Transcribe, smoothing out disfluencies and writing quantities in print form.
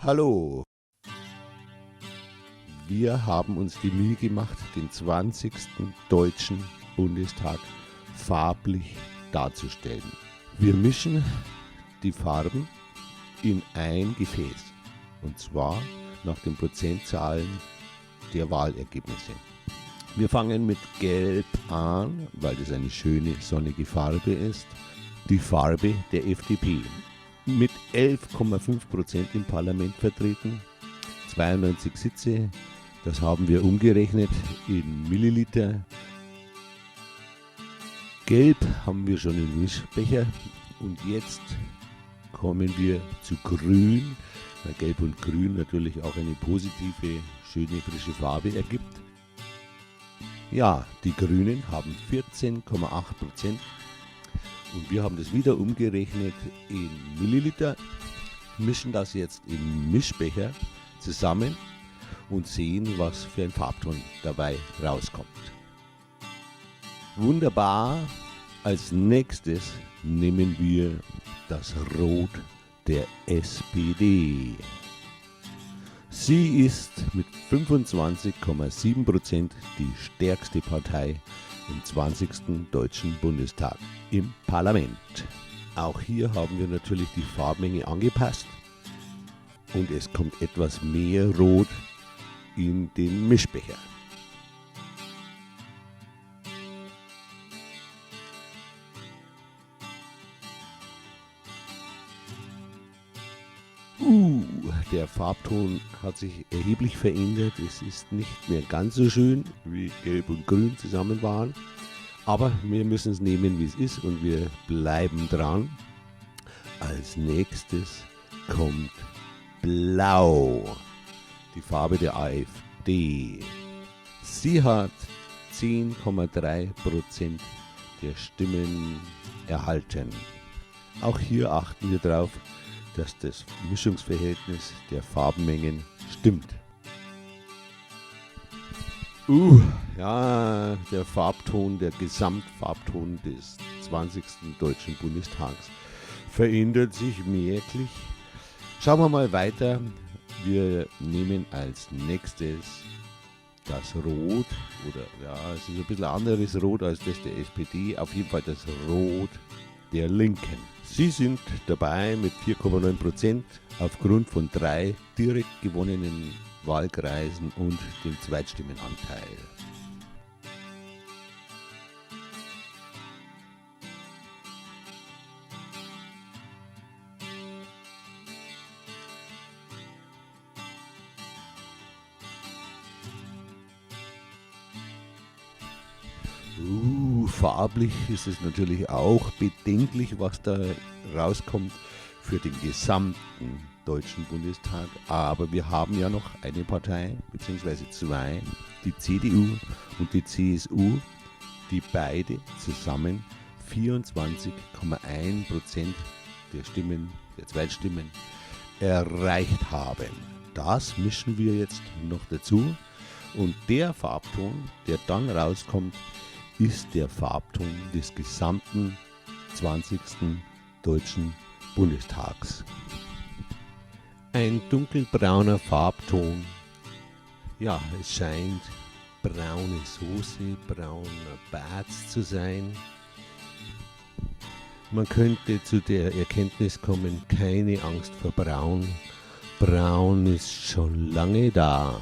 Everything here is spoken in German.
Hallo, wir haben uns die Mühe gemacht, den 20. Deutschen Bundestag farblich darzustellen. Wir mischen die Farben in ein Gefäß, und zwar nach den Prozentzahlen der Wahlergebnisse. Wir fangen mit Gelb an, weil das eine schöne sonnige Farbe ist. Die Farbe der FDP. Mit 11,5% im Parlament vertreten, 92 Sitze, das haben wir umgerechnet in Milliliter. Gelb haben wir schon im Mischbecher und jetzt kommen wir zu Grün, weil Gelb und Grün natürlich auch eine positive, schöne, frische Farbe ergibt. Ja, die Grünen haben 14,8%. Und wir haben das wieder umgerechnet in Milliliter, mischen das jetzt im Mischbecher zusammen und sehen, was für ein Farbton dabei rauskommt. Wunderbar, als nächstes nehmen wir das Rot der SPD. Sie ist mit 25,7% die stärkste Partei im 20. Deutschen Bundestag im Parlament. Auch hier haben wir natürlich die Farbmenge angepasst und es kommt etwas mehr Rot in den Mischbecher. Der Farbton hat sich erheblich verändert. Es ist nicht mehr ganz so schön, wie Gelb und Grün zusammen waren. Aber wir müssen es nehmen, wie es ist, und wir bleiben dran. Als nächstes kommt Blau, die Farbe der AfD. Sie hat 10,3% der Stimmen erhalten. Auch hier achten wir darauf, dass das Mischungsverhältnis der Farbenmengen stimmt. Ja, der Farbton, der Gesamtfarbton des 20. Deutschen Bundestags verändert sich merklich. Schauen wir mal weiter. Wir nehmen als nächstes das Rot, oder ja, es ist ein bisschen anderes Rot als das der SPD, auf jeden Fall das Rot der Linken. Sie sind dabei mit 4,9% aufgrund von 3 direkt gewonnenen Wahlkreisen und dem Zweitstimmenanteil. Farblich ist es natürlich auch bedenklich, was da rauskommt für den gesamten Deutschen Bundestag. Aber wir haben ja noch eine Partei, beziehungsweise zwei, die CDU und die CSU, die beide zusammen 24,1% der Stimmen, der Zweitstimmen erreicht haben. Das mischen wir jetzt noch dazu. Und der Farbton, der dann rauskommt, ist der Farbton des gesamten 20. Deutschen Bundestags. Ein dunkelbrauner Farbton. Ja, es scheint braune Soße, brauner Bats zu sein. Man könnte zu der Erkenntnis kommen, keine Angst vor Braun. Braun ist schon lange da.